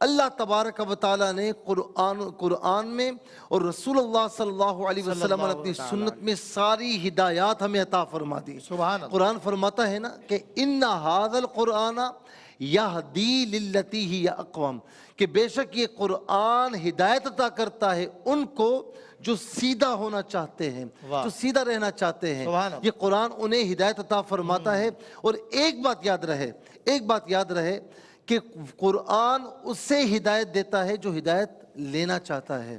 اللہ تبارک و تعالیٰ نے قرآن میں اور رسول اللہ صلی اللہ علیہ وسلم نے اپنی سنت میں ساری ہدایات ہمیں عطا فرما دی. سبحان اللہ. قرآن فرماتا ہے نا کہ ان ھذا القرآن یہدی للتی ہی اقوم، کہ بے شک یہ قرآن ہدایت عطا کرتا ہے ان کو جو سیدھا ہونا چاہتے ہیں، جو سیدھا رہنا چاہتے ہیں. یہ قرآن انہیں ہدایت عطا فرماتا ہے. اور ایک بات یاد رہے کہ قرآن اس سے ہدایت دیتا ہے جو ہدایت لینا چاہتا ہے.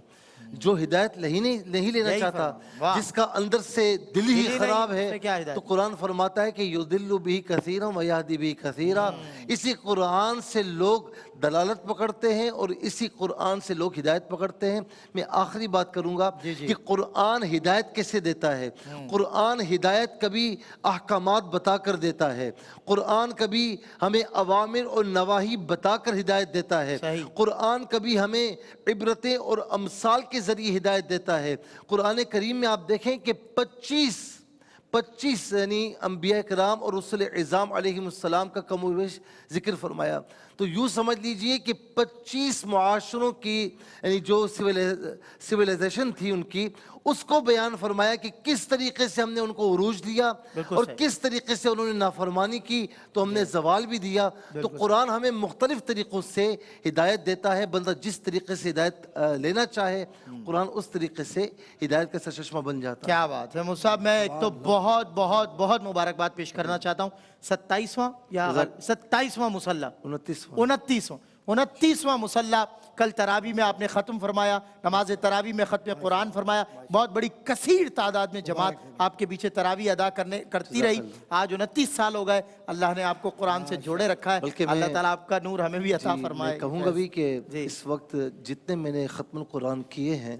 جو ہدایت نہیں لینا چاہتا، جس کا اندر سے دل ہی خراب ہے، تو قرآن فرماتا ہے کہ یضل بہ کثیرا ویہدی بہ کثیرا. اسی قرآن سے لوگ دلالت پکڑتے ہیں اور اسی قرآن سے لوگ ہدایت پکڑتے ہیں. میں آخری بات کروں گا کہ قرآن ہدایت کیسے دیتا ہے. قرآن ہدایت کبھی احکامات بتا کر دیتا ہے، قرآن کبھی ہمیں اوامر اور نواہی بتا کر ہدایت دیتا ہے، قرآن کبھی ہمیں عبرتیں اور امثال کے ذریعے ہدایت دیتا ہے. قرآن کریم میں آپ دیکھیں کہ 25 یعنی انبیاء کرام اور رسل اعظام علیہم السلام کا کم و بیش ذکر فرمایا. تو یوں سمجھ لیجئے کہ 25 معاشروں کی یعنی جو سویلائزیشن تھی ان کی، اس کو بیان فرمایا کہ کس طریقے سے ہم نے ان کو عروج دیا اور کس طریقے سے انہوں نے نافرمانی کی تو ہم نے زوال بھی دیا. تو قرآن ہمیں مختلف طریقوں سے ہدایت دیتا ہے. بندہ جس طریقے سے ہدایت لینا چاہے قرآن اس طریقے سے ہدایت کا سرچشمہ بن جاتا ہے. کیا بات ہے مصعب. میں ایک تو بہت بہت بہت مبارکباد پیش کرنا چاہتا ہوں. 27واں مصلی، 29واں مصلی کل تراویح میں آپ نے ختم فرمایا، نماز تراویح میں ختم قرآن فرمایا. بہت بڑی کثیر تعداد میں جماعت آپ کے پیچھے تراویح ادا کرتی رہی. آج 29 سال ہو گئے اللہ نے آپ کو قرآن سے جوڑے رکھا ہے. اللہ تعالیٰ آپ کا نور ہمیں بھی عطا فرمائے. میں کہوں گا بھی کہ اس وقت جتنے میں نے ختم القرآن کیے ہیں،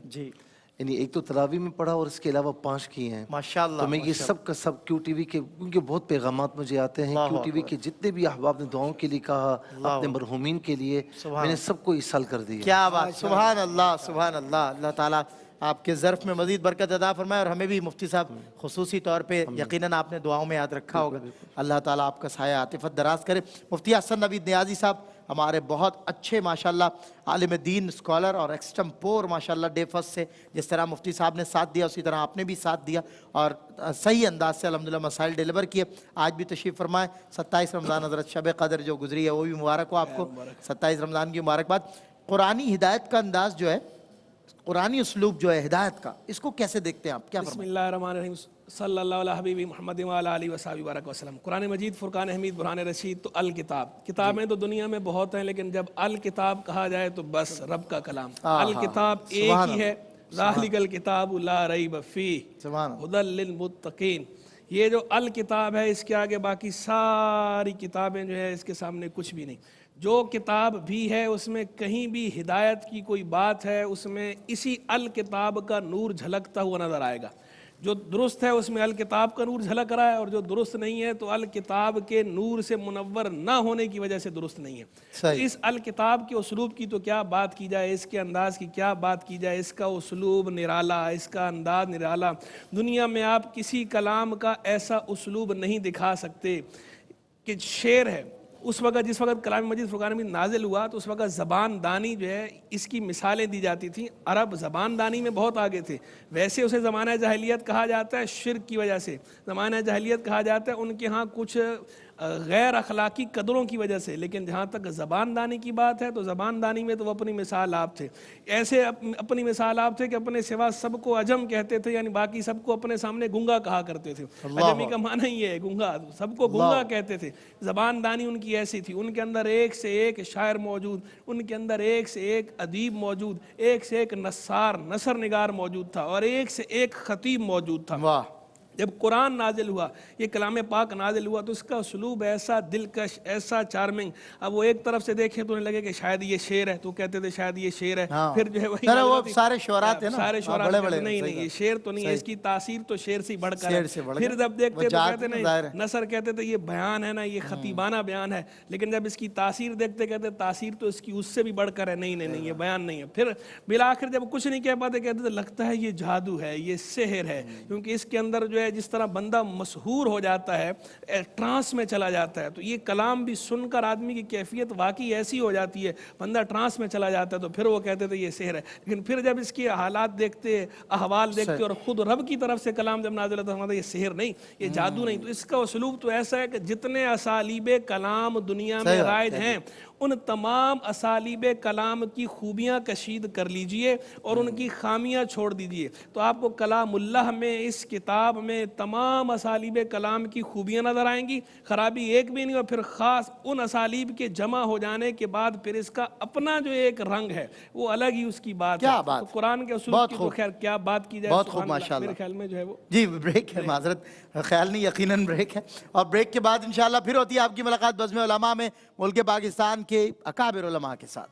یعنی ایک تو تراویح میں پڑھا اور اس کے علاوہ 5 کیے ہیں ماشاءاللہ. تو میں یہ سب کا سب کیو ٹی وی کے، کیونکہ بہت پیغامات مجھے آتے ہیں کیو ٹی وی کے جتنے بھی احباب نے دعاؤں کے لیے کہا، اپنے مرحومین کے لیے، میں نے سب کو ایصال کر دیا. کیا بات. سبحان اللہ سبحان اللہ. اللہ تعالیٰ آپ کے ظرف میں مزید برکت عطا فرمائے. اور ہمیں بھی مفتی صاحب خصوصی طور پہ یقیناً آپ نے دعاؤں میں یاد رکھا ہوگا. اللہ تعالیٰ آپ کا سایہ عاطفت دراز کرے. مفتی احسن نوید نیازی صاحب ہمارے بہت اچھے ماشاءاللہ عالم دین، اسکالر اور ایکسٹمپور ماشاءاللہ ڈے فرسٹ سے جس طرح مفتی صاحب نے ساتھ دیا اسی طرح آپ نے بھی ساتھ دیا اور صحیح انداز سے الحمدللہ مسائل ڈیلیور کیے. آج بھی تشریف فرمائے. 27 رمضان حضرت شب قدر جو گزری ہے وہ بھی مبارک ہو آپ کو. 27 رمضان کی مبارکباد. قرآنی ہدایت کا انداز جو ہے، قرآنی اسلوب جو ہے ہدایت کا، اس کو کیسے دیکھتے ہیں آپ؟ کیا بسم اللہ الرحمن الرحیم. صلی اللہ علیہ حبیبی محمد وعلی آلہ وصحبہ وبارک وسلم. قرآن مجید، فرقان حمید، برہان رشید. تو الکتاب، کتابیں تو دنیا میں بہت ہیں لیکن جب الکتاب کہا جائے تو بس رب کا کلام. الکتاب ایک ہی ہے. ذالک الکتاب لا ریب فیہ ھدی للمتقین. یہ جو الکتاب ہے اس کے آگے باقی ساری کتابیں جو ہے اس کے سامنے کچھ بھی نہیں. جو کتاب بھی ہے اس میں کہیں بھی ہدایت کی کوئی بات ہے اس میں اسی الکتاب کا نور جھلکتا ہوا نظر آئے گا. جو درست ہے اس میں الکتاب کا نور جھلک رہا ہے اور جو درست نہیں ہے تو الکتاب کے نور سے منور نہ ہونے کی وجہ سے درست نہیں ہے. اس الکتاب کے اسلوب کی تو کیا بات کی جائے، اس کے انداز کی کیا بات کی جائے. اس کا اسلوب نرالا، اس کا انداز نرالا. دنیا میں آپ کسی کلام کا ایسا اسلوب نہیں دکھا سکتے کہ شعر ہے. اس وقت جس وقت کلام مجید فرقان حمید نازل ہوا تو اس وقت زبان دانی جو ہے اس کی مثالیں دی جاتی تھیں. عرب زبان دانی میں بہت آگے تھے. ویسے اسے زمانہ جاہلیت کہا جاتا ہے شرک کی وجہ سے. زمانہ جاہلیت کہا جاتا ہے ان کے ہاں کچھ غیر اخلاقی قدروں کی وجہ سے. لیکن جہاں تک زبان دانی کی بات ہے تو زبان دانی میں تو وہ اپنی مثال آپ تھے. ایسے اپنی مثال آپ تھے کہ اپنے سوا سب کو عجم کہتے تھے، یعنی باقی سب کو اپنے سامنے گنگا کہا کرتے تھے. عجمی کا معنی ہی ہے گنگا، سب کو گنگا کہتے تھے. زبان دانی ان کی ایسی تھی. ان کے اندر ایک سے ایک شاعر موجود، ان کے اندر ایک سے ایک ادیب موجود، ایک سے ایک نثر نگار موجود تھا اور ایک سے ایک خطیب موجود تھا. جب قرآن نازل ہوا، یہ کلام پاک نازل ہوا تو اس کا اسلوب ایسا دلکش، ایسا چارمنگ. اب وہ ایک طرف سے دیکھیں تو انہیں لگے کہ شاید یہ شعر ہے، تو کہتے تھے شاید یہ شعر ہے. پھر جو ہے وہی سارے شعراء تھے نا، سارے شعراء نہیں یہ شعر تو نہیں ہے، اس کی تاثیر تو شعر سے بڑھ کر ہے. پھر جب دیکھتے تو کہتے نہیں نثر، کہتے تھے یہ بیان ہے نا، یہ خطیبانہ بیان ہے. لیکن جب اس کی تاثیر دیکھتے کہتے تاثیر تو اس کی اس سے بھی بڑھ کر ہے. نہیں یہ بیان نہیں ہے. پھر بالآخر جب کچھ نہیں کہہ پاتے کہتے تھے لگتا ہے یہ جادو ہے، یہ سحر ہے، کیونکہ اس کے اندر جو ہے ہے جس طرح بندہ مسحور ہو جاتا ہے, ٹرانس میں چلا جاتا ہے, تو یہ کلام بھی سن کر آدمی کی کیفیت واقعی ایسی ہو جاتی ہے, بندہ ٹرانس میں چلا جاتا ہے. تو پھر وہ کہتے تھے یہ سحر ہے, لیکن پھر جب اس کے حالات دیکھتے, احوال دیکھتے, اور خود رب کی طرف سے کلام جب نازل ہوتا ہے, یہ سحر نہیں, یہ جادو نہیں. تو اس کا اسلوب تو ایسا ہے کہ جتنے اسالیب کلام دنیا میں رائج ہیں ان تمام اسالیب کلام کی خوبیاں کشید کر لیجئے اور ان کی خامیاں چھوڑ دیجئے, تو آپ کو کلام اللہ میں, اس کتاب میں تمام اسالیب کلام کی خوبیاں نظر آئیں گی, خرابی ایک بھی نہیں. اور پھر خاص ان اسالیب کے جمع ہو جانے کے بعد پھر اس کا اپنا جو ایک رنگ ہے وہ الگ ہی اس کی بات ہے. تو قرآن کے اصول کی تو خیر کیا بات کی جائے, بہت خوب ماشاءاللہ. میرے خیال میں جو ہے وہ جی بریک ہے, معذرت, خیال نہیں, یقیناً بریک ہے, اور بریک کے بعد انشاءاللہ پھر ہوتی ہے آپ کی ملاقات بزم علماء میں ملک پاکستان کے اکابر علماء کے ساتھ.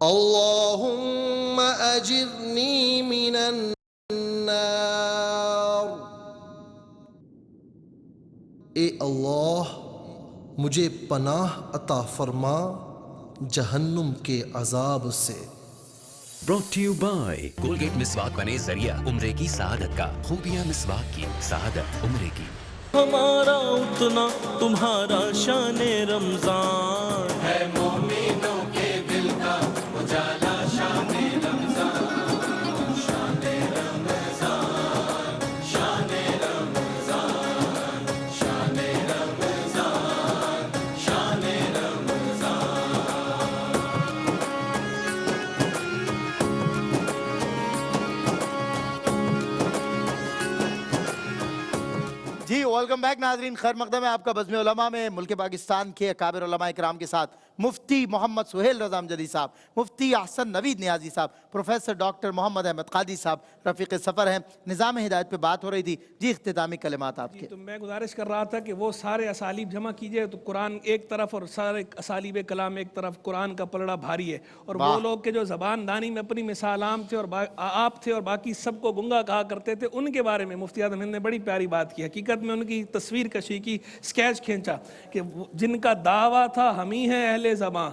اللهم أجرني من النار. اے اللہ مجھے پناہ عطا فرما جہنم کے عذاب سے. brought to you by Colgate مسواک بنے ذریعہ عمرے کی سعادت کا. خوبیاں مسواک کی, سعادت عمرے کی. ہمارا اتنا تمہارا شان رمضان ہے, مومنوں کے دل کا اجالا شان رمضان, شان رمضان, شان رمضان, شان رمضان, شان رمضان. جی ویلکم بیک ناظرین, خیر مقدم ہے آپ کا بزم علماء میں ملک پاکستان کے اکابر علماء کرام کے ساتھ مفتی محمد سہیل رضا امجدی صاحب, مفتی احسن نوید نیازی صاحب, پروفیسر ڈاکٹر محمد احمد قادری صاحب رفیق سفر ہیں. نظام ہدایت پہ بات ہو رہی تھی, جی اختتامی کلمات آپ کے. تو میں گزارش کر رہا تھا کہ وہ سارے اسالیب جمع کیجئے تو قرآن ایک طرف اور سارے اسالیب کلام ایک طرف, قرآن کا پلڑا بھاری ہے. اور وہ لوگ کہ جو زبان دانی میں اپنی مثال عام تھے اور آپ تھے اور باقی سب کو گنگا کہا کرتے تھے, ان کے بارے میں مفتی اعظم ہند نے بڑی پیاری بات کی. حقیقت میں ان کی تصویر کشی کی, سکیچ کھینچا کہ جن کا دعویٰ تھا ہم ہی ہیں اہل زبان,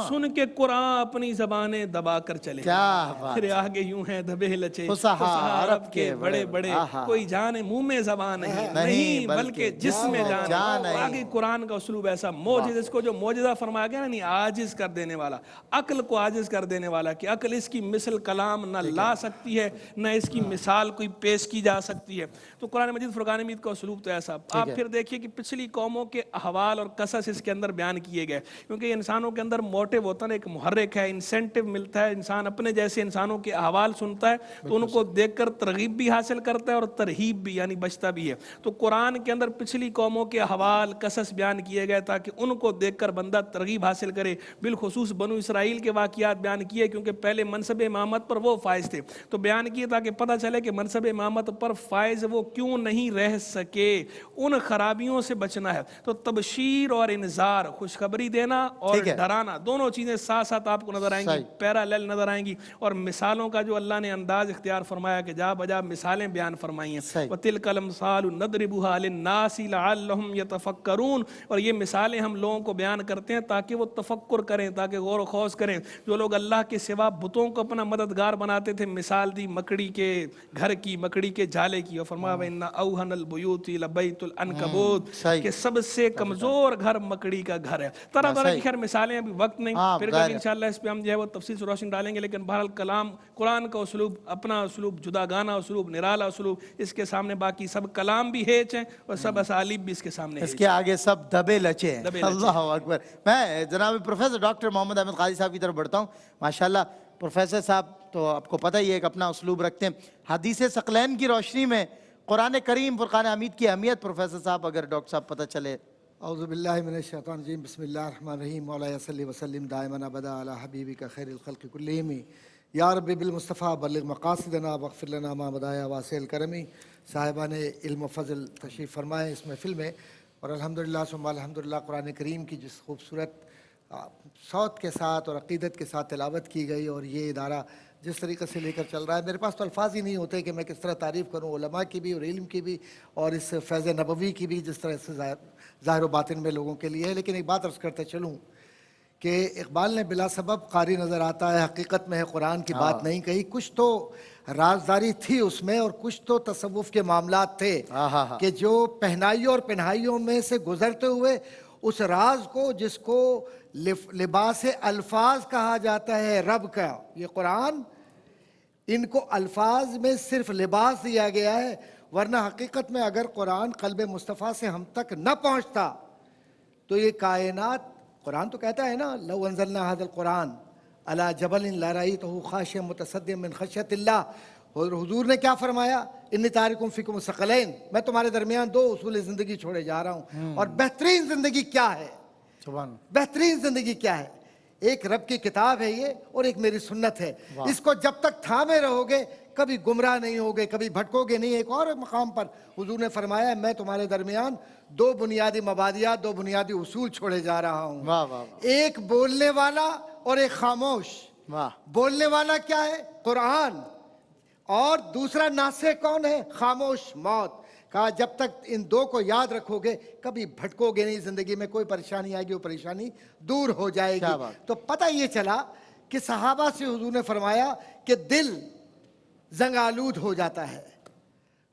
سن کے قرآن اپنی زبانیں دبا کر چلے, پھر آگے یوں ہیں دبے لچے فصحا عرب کے بڑے بڑے, کوئی جان منہ میں زبان نہیں بلکہ جسم میں جان. آگے قرآن کا اسلوب ایسا موجز, اس کو جو موجزہ فرمایا گیا نہیں, عاجز کر دینے والا, عقل کو عاجز کر دینے والا, کہ عقل اس کی مثل کلام نہ لا سکتی ہے, نہ اس کی مثال کوئی پیش کی جا سکتی ہے. تو قرآن مجید فرقان حمید کا اسلوب تو ایسا. آپ پھر دیکھیے کہ پچھلی قوموں کے احوال اور قصص اس کے اندر بیان کیے گئے, کیونکہ انسانوں کے اندر موٹیو ہوتا ہے, ایک محرک ہے, انسینٹیو ملتا ہے, انسان اپنے جیسے انسانوں کے احوال سنتا ہے تو ان کو دیکھ کر ترغیب بھی حاصل کرتا ہے اور ترہیب بھی, یعنی بچتا بھی ہے. تو قرآن کے اندر پچھلی قوموں کے احوال قصص بیان کیے گئے تاکہ ان کو دیکھ کر بندہ ترغیب حاصل کرے. بالخصوص بنو اسرائیل کے واقعات بیان کیے, کیونکہ پہلے منصب امامت پر وہ فائز تھے, تو بیان کیے تاکہ پتہ چلے کہ منصب امامت پر فائز وہ کیوں نہیں رہ سکے, ان خرابیوں سے بچنا ہے. تو تبشیر اور انذار, خوشخبری دینا اور ڈرانا, دونوں چیزیں ساتھ ساتھ آپ کو نظر آئیں گی, پیرالل نظر آئیں گی. اور مثالوں کا جو اللہ نے انداز اختیار فرمایا کہ جا بجا مثالیں بیان فرمائی ہیں. وَتِلْكَ الْأَمْثَالُ نَضْرِبُهَا لِلنَّاسِ لَعَلَّهُمْ يَتَفَكَّرُونَ, اور یہ مثالیں ہم لوگوں کو بیان کرتے ہیں تاکہ وہ تفکر کریں, تاکہ غور و خوض کریں. جو لوگ اللہ کے سوا بتوں کو اپنا مددگار بناتے تھے, مثال دی مکڑی کے گھر کی, مکڑی کے جالے کی, اور فرمایا وَإِنَّ أَوْهَنَ الْبُيُوتِ لَبَيْتُ الْعَنْكَبُوتِ, کہ سب سے کمزور گھر مکڑی کا گھر ہے. طرح طرح کی خیر مثالیں, ابھی وقت نہیں, پھر کبھی انشاءاللہ اس پہ ہم جو ہے وہ تفصیل سے روشنی ڈالیں گے. لیکن بہرحال کلام قرآن کا اسلوب, اپنا اسلوب, جدا گانا اسلوب, نرالا اسلوب, اس کے سامنے باقی سب کلام بھی ہیچ ہیں اور سب اسالیب بھی اس کے سامنے, اس کے آگے سب دبے لچے ہیں. اللہ اکبر. میں جناب پروفیسر ڈاکٹر محمد احمد قادری صاحب کی طرف بڑھتا ہوں. ماشاءاللہ پروفیسر صاحب تو آپ کو پتہ ہی ہے ایک اپنا اسلوب رکھتے ہیں. حدیث ثقلین کی روشنی میں قرآن کریم فرقان حمید کی اہمیت پروفیسر صاحب اگر ڈاکٹر صاحب پتہ چلے اعوذ باللہ من الشیطان الرجیم بسم اللہ الرحمن الرحیم مولا صلی وسلم دائما ابدا علی حبیبک خیر الخلق کلہم یا رب بالمصطفیٰ بلغ مقاصدنا واغفر لنا ما بدایا واسع الکرمی. صاحبان علم و فضل تشریف فرمائیں اس محفل میں، اور الحمدللہ ثم الحمدللہ قرآن کریم کی جس خوبصورت صوت کے ساتھ اور عقیدت کے ساتھ تلاوت کی گئی، اور یہ ادارہ جس طریقے سے لے کر چل رہا ہے، میرے پاس تو الفاظ ہی نہیں ہوتے کہ میں کس طرح تعریف کروں علماء کی بھی اور علم کی بھی اور اس فیض نبوی کی بھی جس طرح سے ظاہر و باطن میں لوگوں کے لیے ہے. لیکن ایک بات عرض کرتے چلوں کہ اقبال نے بلا سبب قاری نظر آتا ہے، حقیقت میں ہے قرآن کی بات نہیں کہی. کچھ تو رازداری تھی اس میں اور کچھ تو تصوف کے معاملات تھے کہ جو پہنائیوں اور پنہائیوں میں سے گزرتے ہوئے اس راز کو جس کو لباس الفاظ کہا جاتا ہے رب کا، یہ قرآن، ان کو الفاظ میں صرف لباس دیا گیا ہے، ورنہ حقیقت میں اگر قرآن قلب مصطفیٰ سے ہم تک نہ پہنچتا تو یہ کائنات، قرآن تو کہتا ہے نا لو انزلنا هذا القرآن على جبل لرأيته خاشعا متصدعا من خشیۃ اللہ. اور حضور نے کیا فرمایا؟ انی تارکم فیکم الثقلین، میں تمہارے درمیان دو اصول زندگی چھوڑے جا رہا ہوں. اور بہترین زندگی کیا ہے؟ بہترین زندگی کیا ہے؟ ایک رب کی کتاب ہے یہ، اور ایک میری سنت ہے. اس کو جب تک تھامے رہو گے کبھی گمراہ نہیں ہوگے، کبھی بھٹکو گے نہیں. ایک اور مقام پر حضور نے فرمایا میں تمہارے درمیان دو بنیادی مبادیات، دو بنیادی اصول چھوڑے جا رہا ہوں، ایک بولنے والا اور ایک خاموش. بولنے والا کیا ہے؟ قرآن. اور دوسرا ناسے کون ہے؟ خاموش، موت. کہا جب تک ان دو کو یاد رکھو گے کبھی بھٹکو گے نہیں، زندگی میں کوئی پریشانی آئے گی وہ پریشانی دور ہو جائے گی. تو پتہ یہ چلا کہ صحابہ سے حضور نے فرمایا کہ دل زنگ آلود ہو جاتا ہے.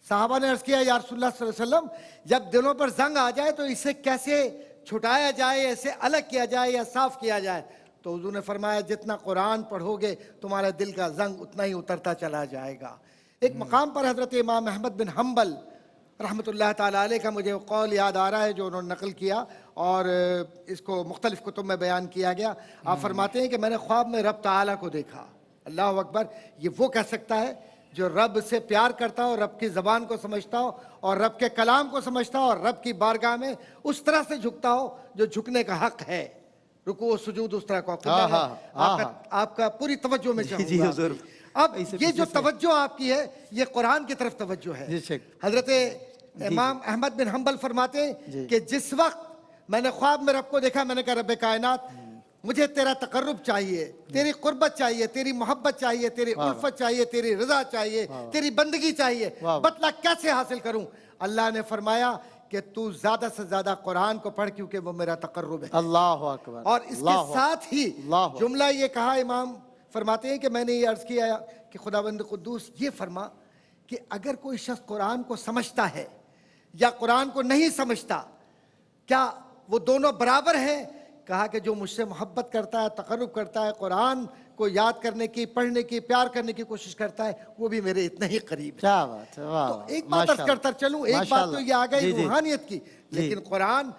صحابہ نے عرض کیا یا رسول اللہ صلی اللہ علیہ وسلم جب دلوں پر زنگ آ جائے تو اسے کیسے چھٹایا جائے، ایسے الگ کیا جائے یا صاف کیا جائے؟ تو حضور نے فرمایا جتنا قرآن پڑھو گے تمہارے دل کا زنگ اتنا ہی اترتا چلا جائے گا. ایک مقام پر حضرت امام احمد بن حنبل رحمۃ اللہ تعالیٰ علیہ کا مجھے قول یاد آ رہا ہے جو انہوں نے نقل کیا اور اس کو مختلف کتب میں بیان کیا گیا. آپ فرماتے ہیں کہ میں نے خواب میں رب تعالیٰ کو دیکھا. اللہ اکبر. یہ وہ کہہ سکتا ہے جو رب سے پیار کرتا ہو، رب کی زبان کو سمجھتا ہو اور رب کے کلام کو سمجھتا ہو اور رب کی بارگاہ میں اس طرح سے جھکتا ہو جو جھکنے کا حق ہے. رکوع و سجود اس طرح کو آپ کا پوری توجہ میں چاہوں گا. اب یہ جو توجہ آپ کی ہے یہ قرآن کی طرف توجہ ہے. حضرت امام احمد بن حنبل فرماتے ہیں کہ جس وقت میں نے خواب میں رب کو دیکھا میں نے کہا رب کائنات مجھے تیرا تقرب چاہیے، تیری قربت چاہیے، تیری محبت چاہیے، تیری الفت چاہیے، تیری رضا چاہیے، تیری بندگی چاہیے، بتلا کیسے حاصل کروں؟ اللہ نے فرمایا کہ تو زیادہ سے زیادہ قرآن کو پڑھ کیونکہ وہ میرا تقرب ہے. اللہ اکبر. اور اس کے ساتھ ہی جملہ یہ کہا، امام فرماتے ہیں کہ میں نے یہ عرض کیا کہ خداوند قدوس یہ فرما کہ اگر کوئی شخص قرآن کو سمجھتا ہے یا قرآن کو نہیں سمجھتا کیا وہ دونوں برابر ہیں؟ کہا کہ جو مجھ سے محبت کرتا ہے، تقرب کرتا ہے، قرآن کو یاد کرنے کی، پڑھنے کی، پیار کرنے کی کوشش کرتا ہے وہ بھی میرے اتنا ہی قریب ہے. کیا بات ہے. تو ایک بات عرض کرتا چلوں، ایک بات تو یہ آ گئی روحانیت کی، لیکن قرآن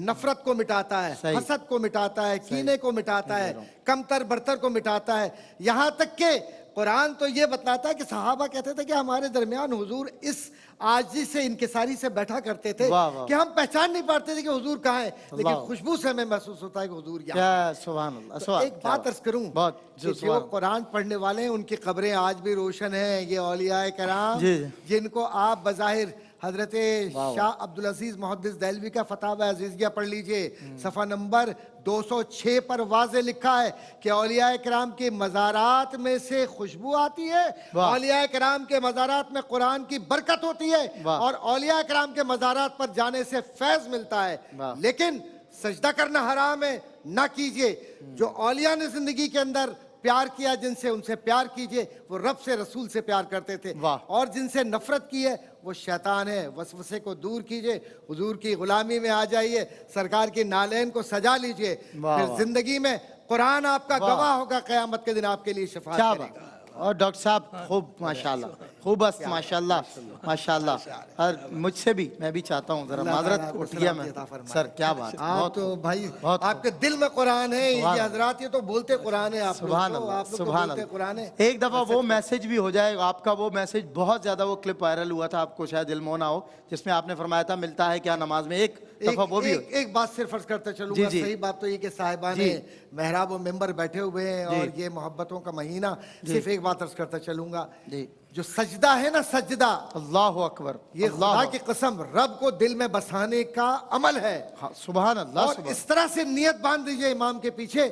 نفرت کو مٹاتا ہے، حسد کو مٹاتا ہے، کینے کو مٹاتا ہے، کمتر برتر کو مٹاتا ہے. یہاں تک کہ قرآن تو یہ بتلاتا ہے کہ صحابہ کہتے تھے کہ ہمارے درمیان حضور اس عاجزی سے، انکساری سے بیٹھا کرتے تھے کہ ہم پہچان نہیں پاتے تھے کہ حضور کہاں ہے، لیکن خوشبو سے ہمیں محسوس ہوتا ہے کہ حضور یہاں. سبحان اللہ. ایک بات عرض کروں کہ جو قرآن پڑھنے والے ہیں ان کی قبریں آج بھی روشن ہیں. یہ اولیاء کرام جن کو آپ بظاہر حضرت شاہ عبدالعزیز محدث دہلوی کا فتاوی عزیزیہ پڑھ لیجئے، صفحہ نمبر 206 پر واضح لکھا ہے کہ اولیاء کرام کے مزارات میں سے خوشبو آتی ہے، اولیاء کرام کے مزارات میں قرآن کی برکت ہوتی ہے اور اولیاء کرام کے مزارات پر جانے سے فیض ملتا ہے. لیکن سجدہ کرنا حرام ہے، نہ کیجئے. جو اولیاء نے زندگی کے اندر پیار کیا جن سے، ان سے پیار کیجئے. وہ رب سے، رسول سے پیار کرتے تھے. اور جن سے نفرت کی ہے وہ شیطان ہے. وسوسے کو دور کیجئے، حضور کی غلامی میں آ جائیے، سرکار کی نالین کو سجا لیجئے. پھر زندگی میں قرآن آپ کا گواہ ہوگا، قیامت کے دن آپ کے لیے شفاعت کرے گا. اور ڈاکٹر صاحب خوب ماشاءاللہ خوب است ماشاءاللہ ماشاءاللہ. اور مجھ سے بھی میں بھی چاہتا ہوں ذرا معذرت اٹھ گیا میں سر. کیا بات آپ تو بھائی آپ کے دل میں قرآن ہے. یہ حضرات یہ تو بولتے قرآن ہے. آپ سبحان لوگ اللہ تو سبحان بولتے قرآن ہے. اللہ. ایک دفعہ وہ میسج بھی ہو جائے آپ کا. وہ میسج بہت زیادہ وہ کلپ وائرل ہوا تھا, آپ کو شاید علم نہ ہو, جس میں آپ نے فرمایا تھا ملتا ہے کیا نماز میں. ایک دفعہ وہ بھی ایک بات صرف عرض کرتا چلوں گا. صحیح بات تو یہ کہ صاحبان محراب و ممبر بیٹھے ہوئے ہیں اور یہ محبتوں کا مہینہ. صرف ایک بات عرض کرتا چلوں گا, جو سجدہ ہے نا سجدہ, اللہ اکبر, یہ خدا کی قسم رب کو دل میں بسانے کا عمل ہے. سبحان اللہ. اور اس طرح سے نیت باندھ دیجئے امام کے پیچھے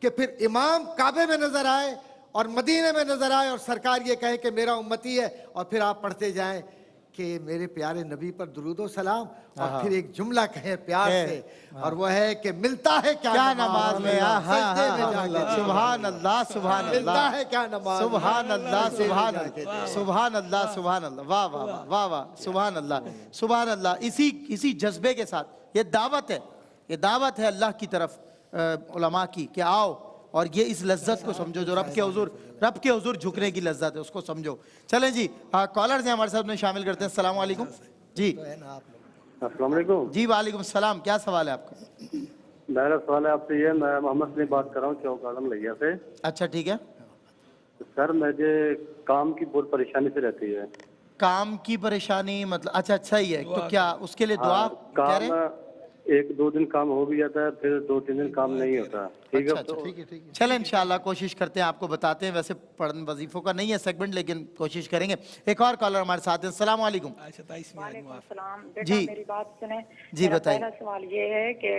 کہ پھر امام کعبے میں نظر آئے اور مدینے میں نظر آئے اور سرکار یہ کہے کہ میرا امتی ہے, اور پھر آپ پڑھتے جائیں کہ میرے پیارے نبی پر درود و سلام, اور پھر ایک جملہ کہیں پیار سے, اور وہ ہے کہ ملتا ہے کیا نماز میں, سجدے میں جا کے. سبحان اللہ سبحان اللہ. ملتا ہے کیا نماز, سبحان اللہ سبحان اللہ سبحان اللہ سبحان اللہ. واہ واہ واہ واہ سبحان اللہ سبحان اللہ. اسی جذبے کے ساتھ یہ دعوت ہے, یہ دعوت ہے اللہ کی طرف علماء کی کہ آؤ اور یہ اس لذت کو سمجھو جو رب کے حضور جھکنے کی لذت ہے, اس کو سمجھو. چلیں جی کالرز ہیں ہمارے ساتھ میں شامل کرتے ہیں. السلام علیکم. جی السلام علیکم. جی وعلیکم السلام. کیا سوال ہے آپ کا؟ میرا سوال ہے آپ سے یہ, میں محمد سے بات کر رہا ہوں چوک عالم لیا سے. اچھا ٹھیک ہے سر مجھے کام کی بہت پریشانی سے رہتی ہے. کام کی پریشانی مطلب اچھا اچھا ہی ہے, تو کیا اس کے لیے دعا کہہ رہے ہیں؟ ایک دو دن کام ہو بھی جاتا ہے, پھر دو تین دن کام نہیں ہوتا. ٹھیک ہے چلیں انشاءاللہ کوشش کرتے ہیں, آپ کو بتاتے ہیں. ویسے پڑھن وظیفوں کا نہیں ہے سیگمنٹ, لیکن کوشش کریں گے. ایک اور کالر ہمارے ساتھ ہیں. السلام علیکم. وعلیکم السلام. جی میری بات سنیں. جی بتائیے. پہلا سوال یہ ہے کہ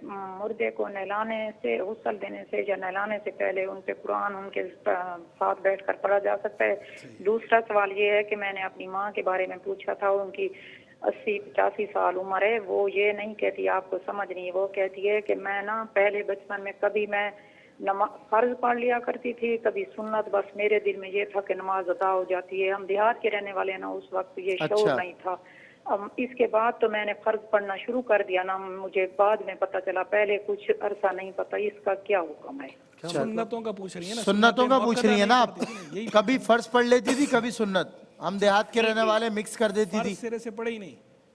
مردے کو نہلانے سے, غسل دینے سے یا نہلانے سے پہلے ان پہ قرآن ان کے ساتھ بیٹھ کر پڑھا جا سکتا ہے؟ دوسرا سوال یہ ہے کہ میں نے اپنی ماں کے بارے میں پوچھا تھا, ان کی 80-85 سال عمر ہے. وہ یہ نہیں کہتی, آپ کو سمجھ نہیں, وہ کہتی ہے کہ میں نا پہلے بچپن میں کبھی میں فرض پڑھ لیا کرتی تھی, کبھی سنت. بس میرے دل میں یہ تھا کہ نماز ادا ہو جاتی ہے. ہم دیہات کے رہنے والے نا, اس وقت یہ شعور نہیں تھا. اس کے بعد تو میں نے فرض پڑھنا شروع کر دیا نا, مجھے بعد میں پتہ چلا, پہلے کچھ عرصہ نہیں پتہ. اس کا کیا حکم ہے؟ سنتوں کا پوچھ رہی ہے نا, سنتوں کا پوچھ رہی ہے نا آپ. کبھی فرض پڑھ لیتی تھی کبھی سنت. ہم دیہات کے رہنے والے مکس کر دیتی تھی. سرے سے پڑھے ہی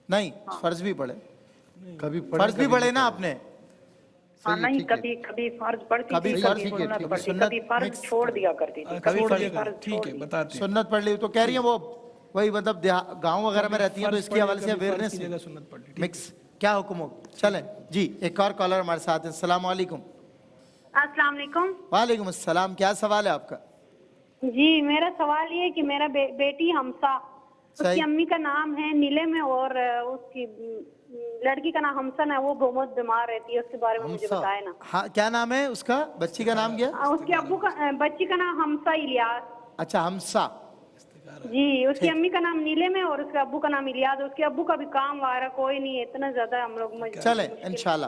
نہیں, فرض بھی پڑھے, کبھی فرض بھی پڑھے نا آپ نے. نہیں, کبھی فرض پڑھتی تھی, کبھی سنت پڑھتی, کبھی فرض چھوڑ دیا کرتی تھی, کبھی فرض چھوڑ دیا. سنت پڑھ لی تو کہہ رہی ہیں وہ وہی مطلب گاؤں وغیرہ میں رہتی ہیں تو اس کی حوالے سے اویئرنس مکس کیا حکم ہو. چلیں جی ایک اور کالر ہمارے ساتھ ہیں. السلام علیکم. السلام علیکم. وعلیکم السلام. کیا سوال ہے آپ کا؟ جی میرا سوال یہ ہے کہ میرا بیٹی حمسا, اس کی امی کا نام ہے نیلم ہے اور اس کی لڑکی کا نام حمسن ہے, وہ بہت بیمار رہتی ہے, اس کے بارے میں مجھے بتائے نا. ہاں کیا نام ہے اس کا؟ بچی کا نام کیا؟ اس کے ابو کا, بچی کا نام حمسا الیاس. اچھا حمسا. جی اس کی امی کا نام نیلم ہے اور اس کے ابو کا نام الیاس. اس کے ابو کا بھی کام وغیرہ کوئی نہیں ہے, اتنا زیادہ ہم لوگ. چلیں انشاءاللہ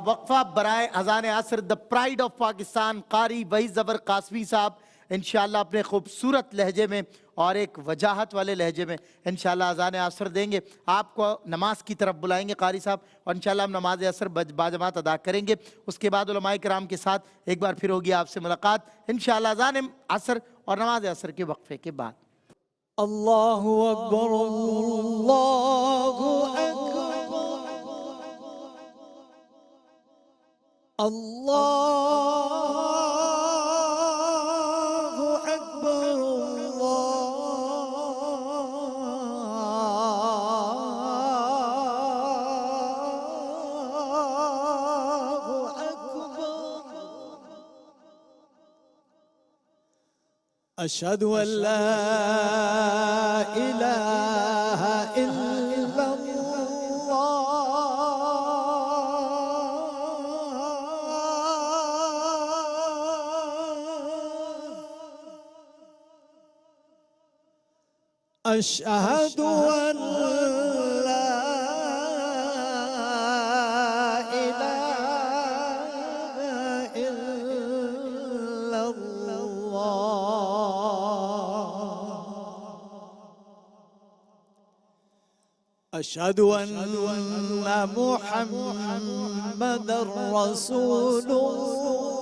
وقفہ برائے اذان عصر. دا پرائڈ آف پاکستان قاری وحید زبر قاسمی صاحب انشاءاللہ اپنے خوبصورت لہجے میں اور ایک وجاہت والے لہجے میں انشاءاللہ اذان عصر دیں گے. آپ کو نماز کی طرف بلائیں گے قاری صاحب, اور انشاءاللہ ہم نماز عصر باجماعت ادا کریں گے. اس کے بعد علماء کرام کے ساتھ ایک بار پھر ہوگی آپ سے ملاقات انشاءاللہ اذان عصر اور نماز عصر کے وقفے کے بعد. اللہ اکبر اللہ اکبر اللہ أشهد أن لا إله إلا الله أشهد أن لا إله إلا أشهد أن محمدًا رسول الله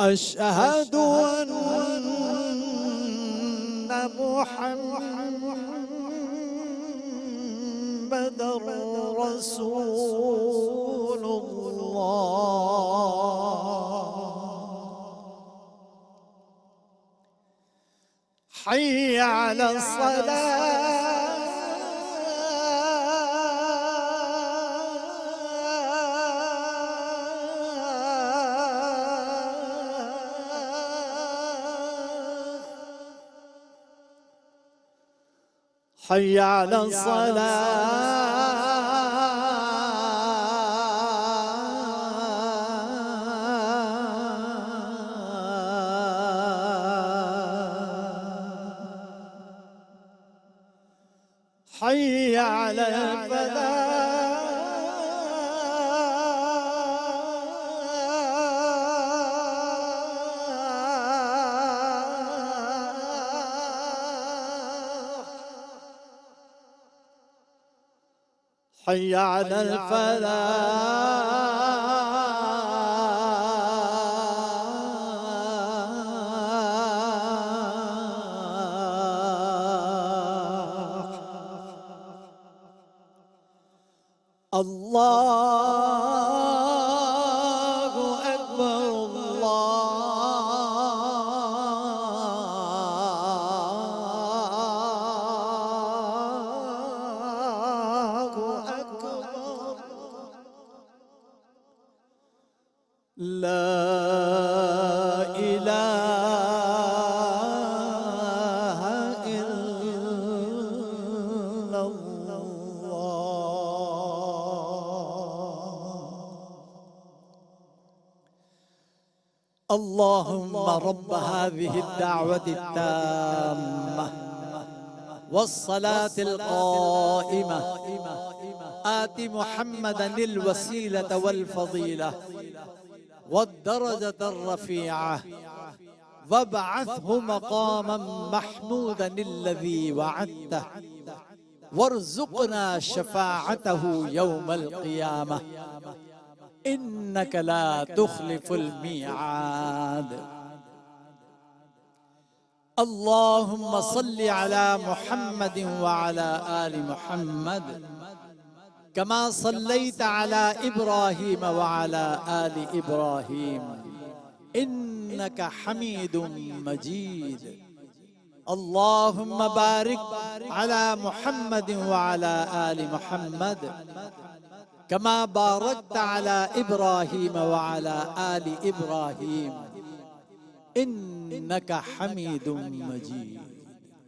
أشهد أن محمدا رسول الله. حي على الصلاة. حي على الصلاة. حي على الفلاح. حي على الفلاح. الله أكبر. لا إله إلا الله. اللهم رب هذه الدعوة التامة والصلاة القائمة آت محمدا الوسيلة والفضيلة والدرجة الرفيعة وابعثه مقاما محمودا الذي وعدته وارزقنا شفاعته يوم القيامة إنك لا تخلف الميعاد. اللهم صل على محمد وعلى آل محمد كما صليت على إبراهيم وعلى آل إبراهيم إنك حميد مجيد. اللهم بارك على محمد وعلى آل محمد كما باركت على إبراهيم وعلى آل إبراهيم إنك حميد مجيد.